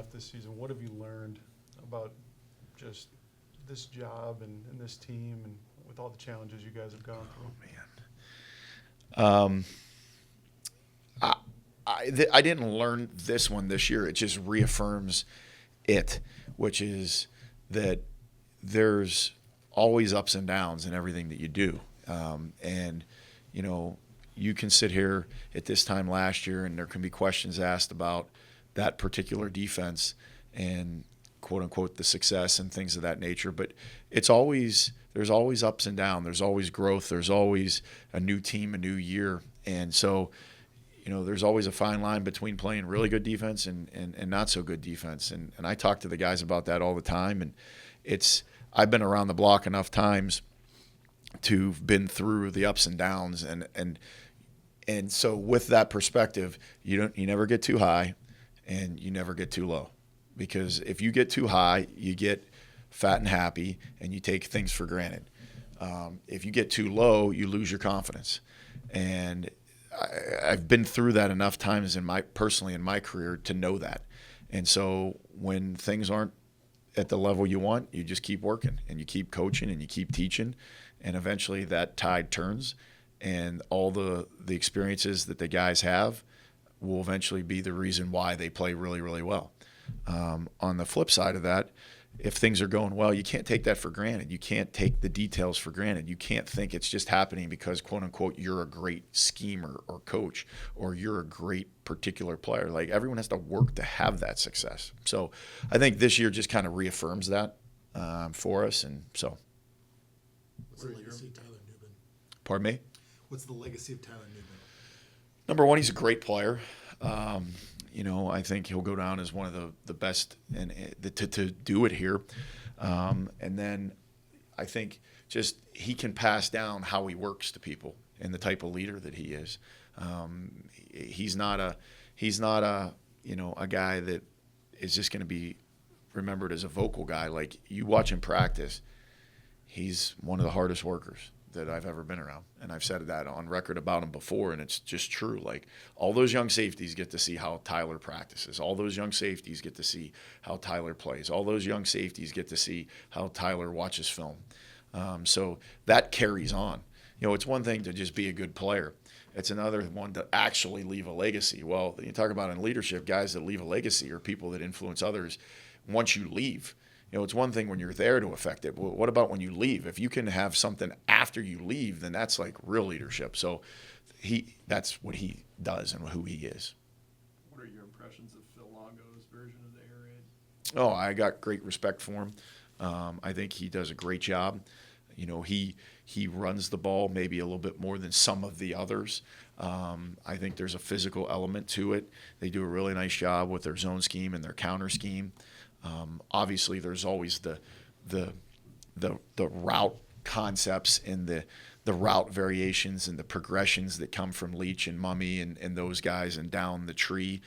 staff this season, what have you learned about just this job and this team and with all the challenges you guys have gone through? Oh, man. I didn't learn this one this year. It just reaffirms it, which is that there's always ups and downs in everything that you do. And, you know, you can sit here at this time last year and there can be questions asked about that particular defense and, quote unquote, the success and things of that nature. But there's always ups and downs. There's always growth. There's always a new team, a new year. And so, you know, there's always a fine line between playing really good defense and not so good defense. And I talk to the guys about that all the time. And I've been around the block enough times to have been through the ups and downs. And so with that perspective, you never get too high and you never get too low. Because if you get too high, you get fat and happy and you take things for granted. If you get too low, you lose your confidence. And I've been through that enough times personally in my career to know that. And so when things aren't at the level you want, you just keep working and you keep coaching and you keep teaching, and eventually that tide turns, and all the experiences that the guys have will eventually be the reason why they play really, really well. On the flip side of that, if things are going well, you can't take that for granted. You can't take the details for granted. You can't think it's just happening because, quote unquote, you're a great schemer or coach or you're a great particular player. Like, everyone has to work to have that success. So I think this year just kind of reaffirms that for us. And so. What's the legacy of Tyler Newman? Pardon me? What's the legacy of Tyler Newman? Number one, he's a great player. You know, I think he'll go down as one of the best to do it here. And then I think just he can pass down how he works to people and the type of leader that he is. He's not a you know, a guy that is just going to be remembered as a vocal guy. Like, you watch him practice, he's one of the hardest workers that I've ever been around. And I've said that on record about him before, and it's just true. Like, all those young safeties get to see how Tyler practices. All those young safeties get to see how Tyler plays. All those young safeties get to see how Tyler watches film. So that carries on. You know, it's one thing to just be a good player. It's another one to actually leave a legacy. Well, you talk about in leadership, guys that leave a legacy are people that influence others once you leave. You know, it's one thing when you're there to affect it. What about when you leave? If you can have something after you leave, then that's like real leadership. So that's what he does and who he is. What are your impressions of Phil Longo's version of the air raid? Oh, I got great respect for him. I think he does a great job. You know, he runs the ball maybe a little bit more than some of the others. I think there's a physical element to it. They do a really nice job with their zone scheme and their counter scheme. Obviously, there's always the route concepts and the route variations and the progressions that come from Leach and Mummy and those guys and down the tree.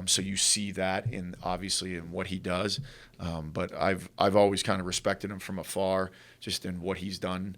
So you see that obviously in what he does. But I've always kind of respected him from afar, just in what he's done.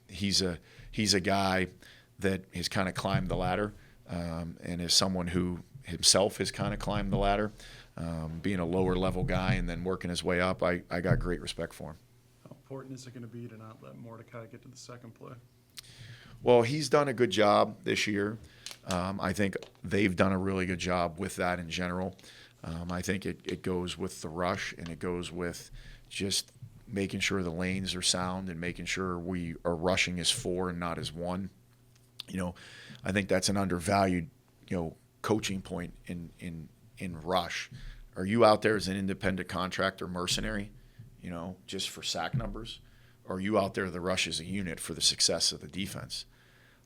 He's a guy that has kind of climbed the ladder, and is someone who himself has kind of climbed the ladder. Being a lower level guy and then working his way up, I got great respect for him. How important is it going to be to not let Mordecai get to the second play? Well, he's done a good job this year. I think they've done a really good job with that in general. I think it goes with the rush, and it goes with just making sure the lanes are sound and making sure we are rushing as 4 and not as 1. You know, I think that's an undervalued, you know, coaching point in rush. Are you out there as an independent contractor mercenary, you know, just for sack numbers? Or are you out there the rush as a unit for the success of the defense?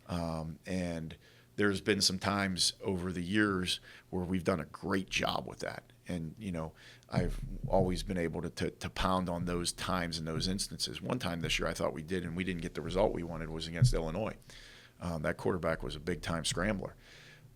And there's been some times over the years where we've done a great job with that. And, you know, I've always been able to pound on those times and those instances. One time this year I thought we did, and we didn't get the result we wanted, was against Illinois. That quarterback was a big-time scrambler.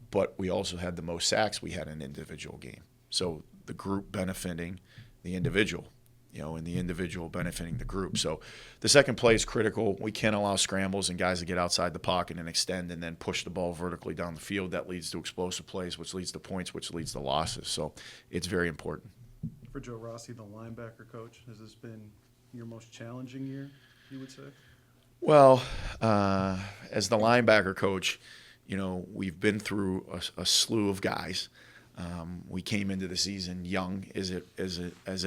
But we also had the most sacks we had in an individual game. So the group benefiting the individual. and the individual benefiting the group. So the second play is critical. We can't allow scrambles and guys to get outside the pocket and extend and then push the ball vertically down the field. That leads to explosive plays, which leads to points, which leads to losses. So it's very important. For Joe Rossi, the linebacker coach, has this been your most challenging year, you would say? Well, as the linebacker coach, we've been through a slew of guys. We came into the season young as it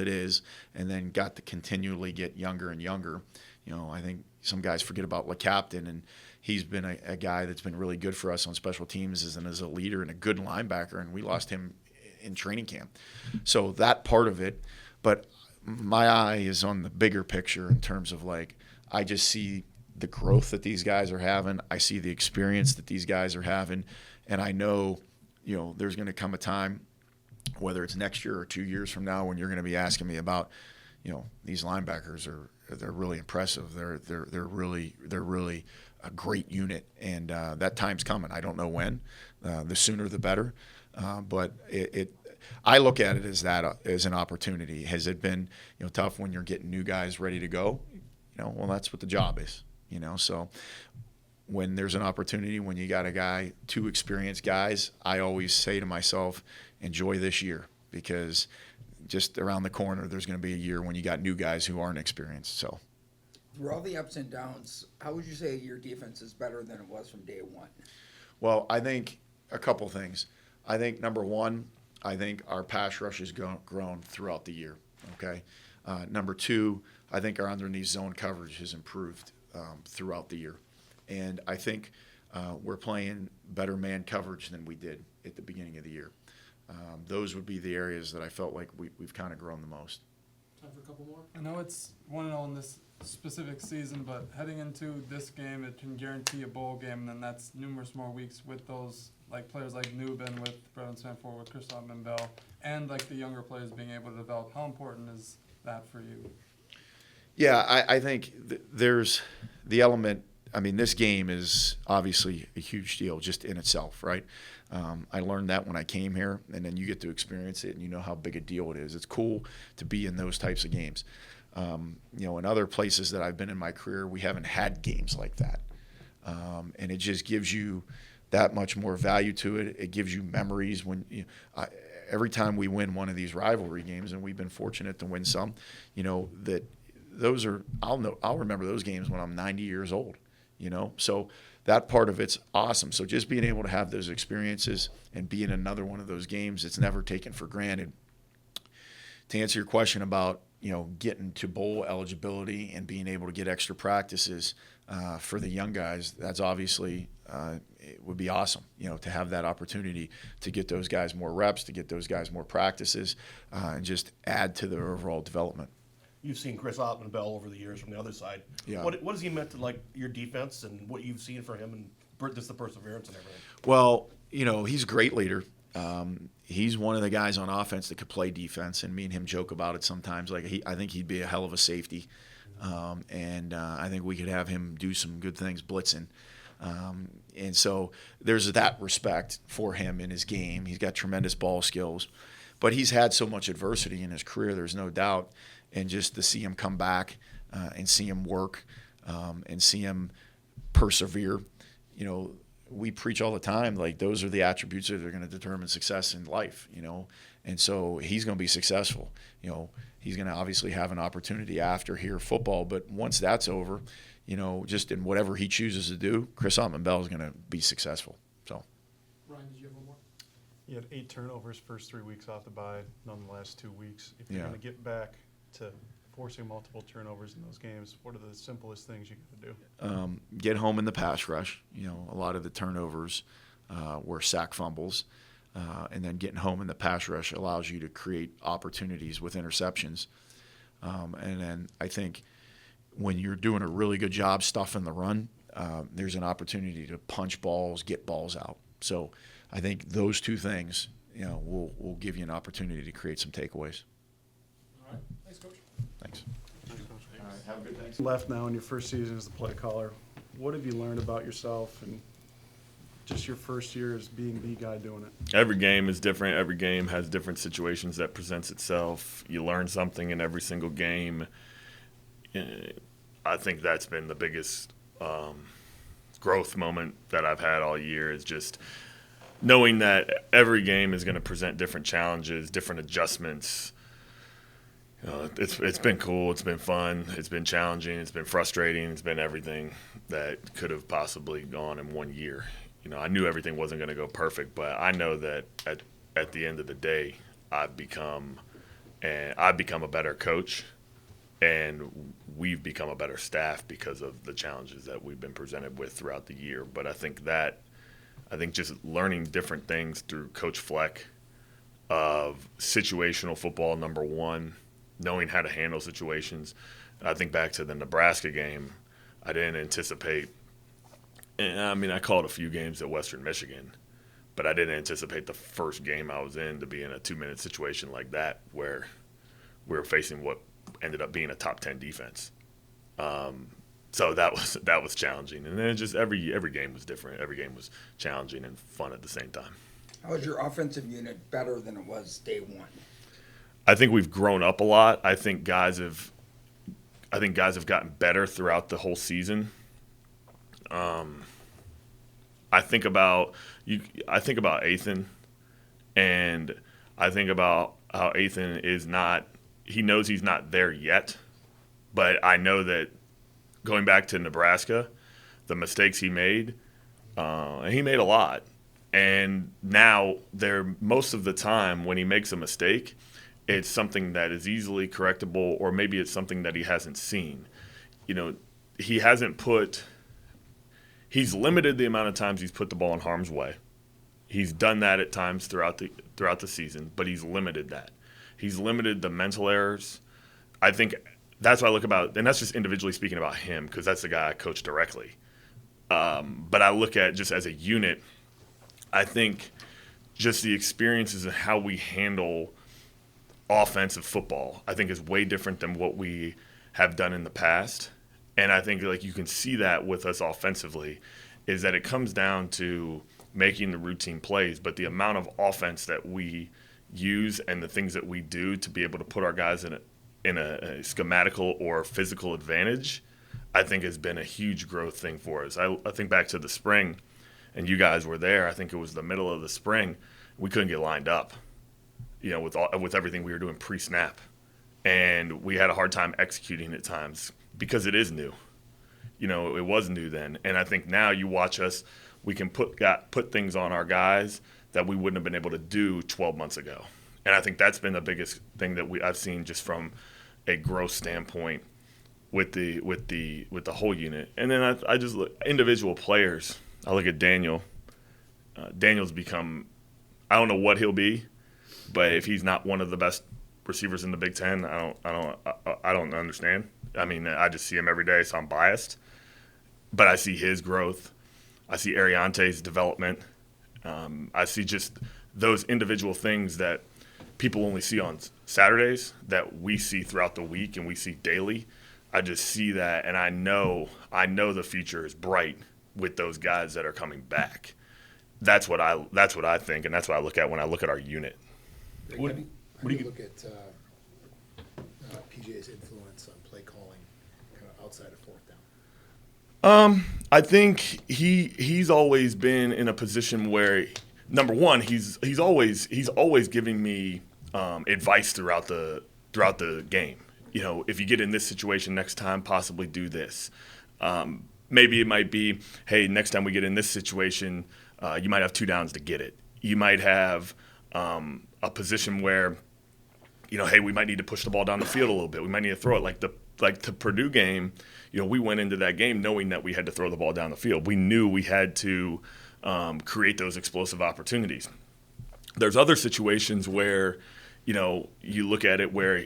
is, and then got to continually get younger and younger. I think some guys forget about LeCaptain, and he's been a guy that's been really good for us on special teams as a leader and a good linebacker, and we lost him in training camp. So that part of it, but my eye is on the bigger picture in terms of I just see the growth that these guys are having. I see the experience that these guys are having, and I know there's going to come a time, whether it's next year or 2 years from now, when you're going to be asking me about, these linebackers they're really impressive. They're really a great unit, and that time's coming. I don't know when. The sooner the better. But I look at it as an opportunity. Has it been tough when you're getting new guys ready to go? Well, that's what the job is. So when there's an opportunity, when you got two experienced guys, I always say to myself, enjoy this year, because just around the corner, there's going to be a year when you got new guys who aren't experienced. So through all the ups and downs, how would you say your defense is better than it was from day one? Well, I think a couple things. I think number one, I think our pass rush has grown throughout the year. Okay. Number two, I think our underneath zone coverage has improved throughout the year. And I think we're playing better man coverage than we did at the beginning of the year. Those would be the areas that I felt like we've kind of grown the most. Time for a couple more. I know it's 1-0 in this specific season, but heading into this game, it can guarantee a bowl game, and then that's numerous more weeks with those players like Newbin, with Brevin Sanford, with Chris Bell, and the younger players being able to develop. How important is that for you? Yeah, I think there's the element. I mean, this game is obviously a huge deal just in itself, right? I learned that when I came here, and then you get to experience it, and you know how big a deal it is. It's cool to be in those types of games. In other places that I've been in my career, we haven't had games like that. And it just gives you that much more value to it. It gives you memories when every time we win one of these rivalry games, and we've been fortunate to win some, that those are I'll remember those games when I'm 90 years old. So that part of it's awesome. So just being able to have those experiences and be in another one of those games, it's never taken for granted. To answer your question about getting to bowl eligibility and being able to get extra practices for the young guys, that's obviously it would be awesome, to have that opportunity to get those guys more reps, to get those guys more practices, and just add to their overall development. You've seen Chris Bell over the years from the other side. Yeah. What has he meant to your defense and what you've seen for him and just the perseverance and everything? Well, he's a great leader. He's one of the guys on offense that could play defense, and me and him joke about it sometimes. I think he'd be a hell of a safety, and I think we could have him do some good things blitzing. And so there's that respect for him in his game. He's got tremendous ball skills, but he's had so much adversity in his career. There's no doubt. And just to see him come back and see him work and see him persevere, we preach all the time, those are the attributes that are going to determine success in life, And so he's going to be successful. He's going to obviously have an opportunity after here football, but once that's over, just in whatever he chooses to do, Chris Bell is going to be successful. So. Ryan, did you have one more? You had 8 turnovers first 3 weeks off the bye, none the last 2 weeks. If you're Yeah. going to get back to forcing multiple turnovers in those games, what are the simplest things you got to do? Get home in the pass rush. A lot of the turnovers were sack fumbles. And then getting home in the pass rush allows you to create opportunities with interceptions. And then I think when you're doing a really good job stuffing the run, there's an opportunity to punch balls, get balls out. So I think those two things, will give you an opportunity to create some takeaways. All right. Thanks, Coach. Thanks. All right, have a good day. Left now in your first season as the play caller. What have you learned about yourself and just your first year as being the guy doing it? Every game is different. Every game has different situations that presents itself. You learn something in every single game. I think that's been the biggest growth moment that I've had all year, is just knowing that every game is going to present different challenges, different adjustments. It's been cool. It's been fun. It's been challenging. It's been frustrating. It's been everything that could have possibly gone in 1 year. I knew everything wasn't going to go perfect, but I know that at the end of the day, I've become a better coach, and we've become a better staff because of the challenges that we've been presented with throughout the year. But I think just learning different things through Coach Fleck of situational football, number one, knowing how to handle situations. I think back to the Nebraska game, I didn't anticipate. I called a few games at Western Michigan, but I didn't anticipate the first game I was in to be in a 2-minute situation like that, where we were facing what ended up being a top 10 defense. So that was challenging, and then just every game was different. Every game was challenging and fun at the same time. How is your offensive unit better than it was day one? I think we've grown up a lot. I think guys have gotten better throughout the whole season. I think about Ethan, and I think about how Ethan is not. He knows he's not there yet, but I know that going back to Nebraska, the mistakes he made, and he made a lot. And now most of the time when he makes a mistake, it's something that is easily correctable, or maybe it's something that he hasn't seen. He's limited the amount of times he's put the ball in harm's way. He's done that at times throughout the season, but he's limited that. He's limited the mental errors. I think that's what I look about, and that's just individually speaking about him, because that's the guy I coach directly. But I look at just as a unit, I think just the experiences and how we handle offensive football, I think is way different than what we have done in the past. And I think you can see that with us offensively, is that it comes down to making the routine plays, but the amount of offense that we use and the things that we do to be able to put our guys in a schematical or physical advantage, I think has been a huge growth thing for us. I think back to the spring, and you guys were there. I think it was the middle of the spring. We couldn't get lined up, with everything we were doing pre-snap, and we had a hard time executing at times because it is new. It was new then, and I think now you watch us, we can put things on our guys that we wouldn't have been able to do 12 months ago. And I think that's been the biggest thing that I've seen just from a growth standpoint with the whole unit. And then I just look individual players. I look at Daniel. Daniel's become, I don't know what he'll be, but if he's not one of the best receivers in the Big Ten, I don't understand. I just see him every day, so I'm biased. But I see his growth. I see Ariante's development. I see just those individual things that people only see on Saturdays that we see throughout the week and we see daily. I just see that, and I know the future is bright with those guys that are coming back. That's what I think, and that's what I look at when I look at our unit. What do you look at PJ's influence on play calling kind of outside of fourth down? I think he's always been in a position where, number one, he's always giving me advice throughout the game. If you get in this situation next time, possibly do this. Maybe it might be, hey, next time we get in this situation, you might have 2 downs to get it. You might have a position where, hey, we might need to push the ball down the field a little bit. We might need to throw it like the Purdue game. We went into that game knowing that we had to throw the ball down the field. We knew we had to create those explosive opportunities. There's other situations where, you look at it where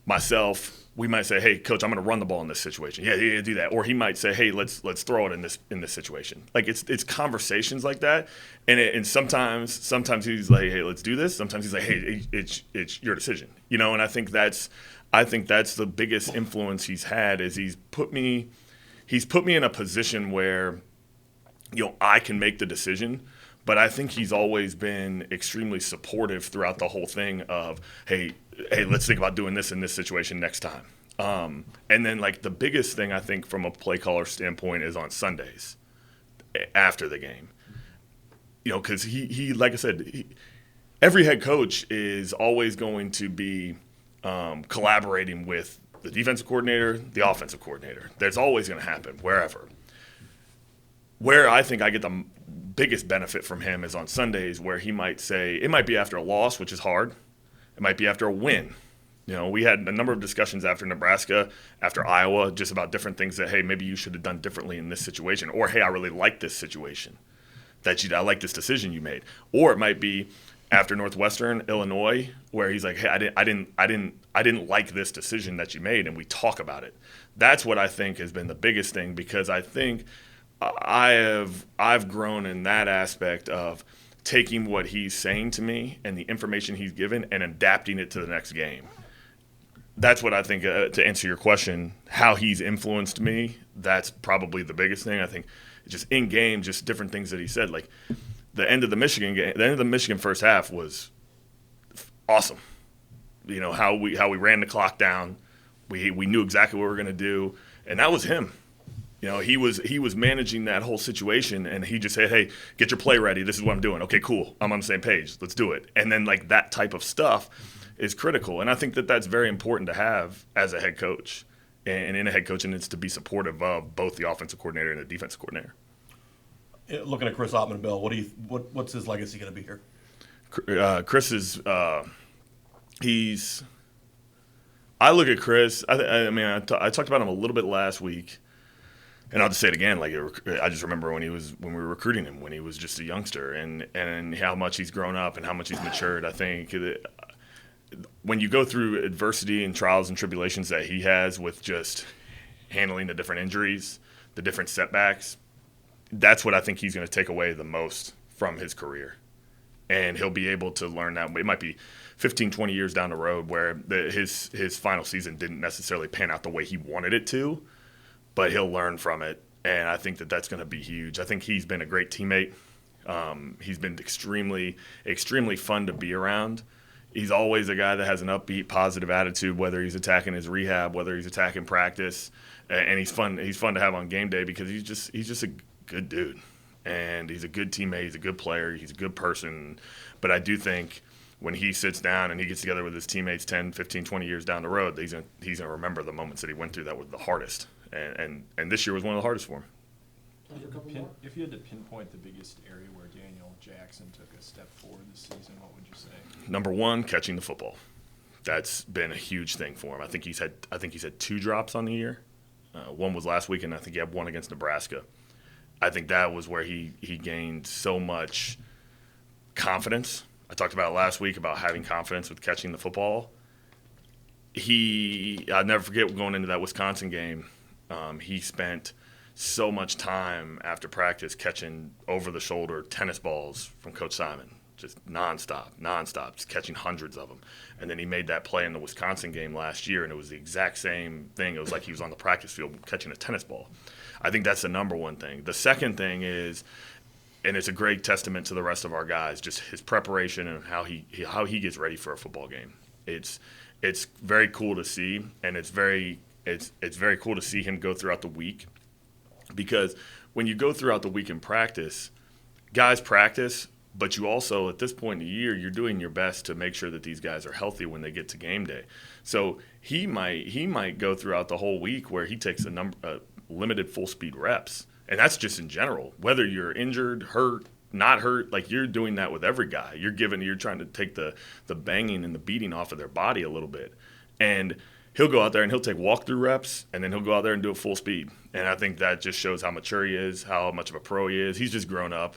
myself, we might say, hey, coach, I'm going to run the ball in this situation. Yeah, do that. Or he might say, hey, let's throw it in this situation. It's conversations like that. And sometimes he's like, hey, let's do this. Sometimes he's like, hey, it's your decision. And I think that's the biggest influence he's had, is he's put me in a position where I can make the decision. But I think he's always been extremely supportive throughout the whole thing of, hey, let's think about doing this in this situation next time. And then, like, the biggest thing I think from a play caller standpoint is on Sundays after the game. Because he like I said, every head coach is always going to be collaborating with the defensive coordinator, the offensive coordinator. That's always going to happen wherever. Where I think I get the biggest benefit from him is on Sundays, where he might say, it might be after a loss, which is hard. It might be after a win. We had a number of discussions after Nebraska, after Iowa, just about different things that, hey, maybe you should have done differently in this situation. Or, hey, I really like this situation. I like this decision you made. Or it might be after Northwestern, Illinois, where he's like, hey, I didn't like this decision that you made, and we talk about it. That's what I think has been the biggest thing, because I think I've grown in that aspect of taking what he's saying to me and the information he's given and adapting it to the next game. That's what I think, to answer your question, how he's influenced me, that's probably the biggest thing. I think just in game, just different things that he said. Like the end of the Michigan game, the end of the Michigan first half was awesome. How we ran the clock down. We knew exactly what we were going to do, and that was him. He was managing that whole situation, and he just said, hey, get your play ready. This is what I'm doing. Okay, cool. I'm on the same page. Let's do it. And then, like, that type of stuff is critical. And I think that that's very important to have as a head coach. And in a head coach, and it's to be supportive of both the offensive coordinator and the defensive coordinator. Looking at Chris Ottman-Bell, what's his legacy going to be here? Chris is I look at Chris. I talked about him a little bit last week. And I'll just say it again. Like I just remember when we were recruiting him, when he was just a youngster, and how much he's grown up and how much he's matured. I think that when you go through adversity and trials and tribulations that he has with just handling the different injuries, the different setbacks, that's what I think he's going to take away the most from his career. And he'll be able to learn that. It might be 15, 20 years down the road where his final season didn't necessarily pan out the way he wanted it to, but he'll learn from it, and I think that that's going to be huge. I think he's been a great teammate. He's been extremely, extremely fun to be around. He's always a guy that has an upbeat, positive attitude, whether he's attacking his rehab, whether he's attacking practice, and he's fun. He's fun to have on game day because he's just a good dude, and he's a good teammate. He's a good player. He's a good person. But I do think when he sits down and he gets together with his teammates 10, 15, 20 years down the road, he's going to remember the moments that he went through that were the hardest. And this year was one of the hardest for him. Time for a couple more. If you had to pinpoint the biggest area where Daniel Jackson took a step forward this season, what would you say? Number one, catching the football. That's been a huge thing for him. I think he's had 2 drops on the year. One was last week, and I think he had one against Nebraska. I think that was where he gained so much confidence. I talked about it last week about having confidence with catching the football. I'll never forget going into that Wisconsin game. He spent so much time after practice catching over-the-shoulder tennis balls from Coach Simon, just nonstop, just catching hundreds of them. And then he made that play in the Wisconsin game last year, and it was the exact same thing. It was like he was on the practice field catching a tennis ball. I think that's the number one thing. The second thing is, and it's a great testament to the rest of our guys, just his preparation and how he gets ready for a football game. It's very cool to see, and it's very cool to see him go throughout the week, because when you go throughout the week in practice, guys practice, but you also, at this point in the year, you're doing your best to make sure that these guys are healthy when they get to game day. So he might go throughout the whole week where he takes limited full speed reps, and that's just in general. Whether you're injured, hurt, not hurt, like you're doing that with every guy. You're trying to take the banging and the beating off of their body a little bit, and he'll go out there and he'll take walkthrough reps, and then he'll go out there and do it full speed. And I think that just shows how mature he is, how much of a pro he is. He's just grown up.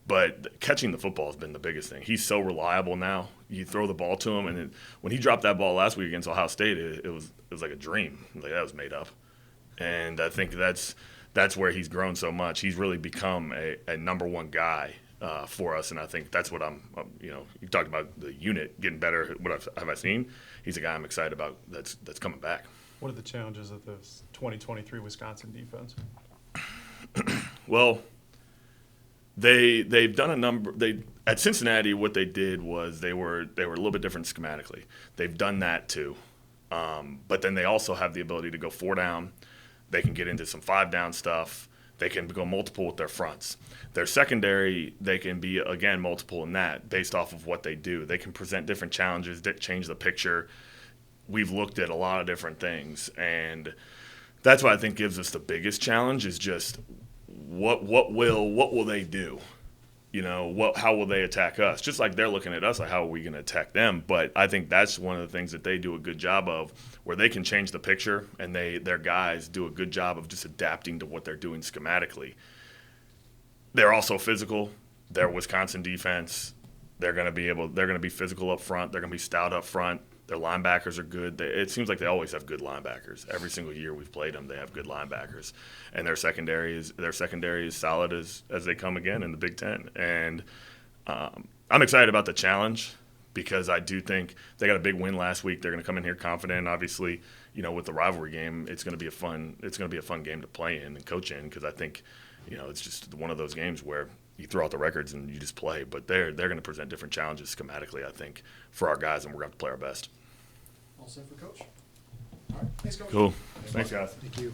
But catching the football has been the biggest thing. He's so reliable now. You throw the ball to him, and when he dropped that ball last week against Ohio State, it was like a dream. Like, that was made up. And I think that's where he's grown so much. He's really become a number one guy for us, and I think that's what you talked about the unit getting better. What have I seen? He's a guy I'm excited about that's coming back. What are the challenges of this 2023 Wisconsin defense? Well, They've done a number. At Cincinnati, what they did was they were a little bit different schematically. They've done that too, but then they also have the ability to go 4 down. They can get into some 5 down stuff. They can go multiple with their fronts. Their secondary, they can be, again, multiple in that based off of what they do. They can present different challenges, change the picture. We've looked at a lot of different things, and that's what I think gives us the biggest challenge is just what will they do? You know, how will they attack us? Just like they're looking at us, like how are we going to attack them? But I think that's one of the things that they do a good job of, where they can change the picture, and their guys do a good job of just adapting to what they're doing schematically. They're also physical. Their Wisconsin defense, they're going to be physical up front. They're going to be stout up front. Their linebackers are good. It seems like they always have good linebackers. Every single year we've played them, they have good linebackers, and their secondary is solid as they come again in the Big Ten. And I'm excited about the challenge because I do think they got a big win last week. They're going to come in here confident. Obviously, you know, with the rivalry game, it's going to be a fun game to play in and coach in because I think, you know, it's just one of those games where you throw out the records and you just play. But they're going to present different challenges schematically, I think, for our guys, and we're going to have to play our best. All set for Coach? All right, thanks, Coach. Cool. Thanks, guys. Thank you.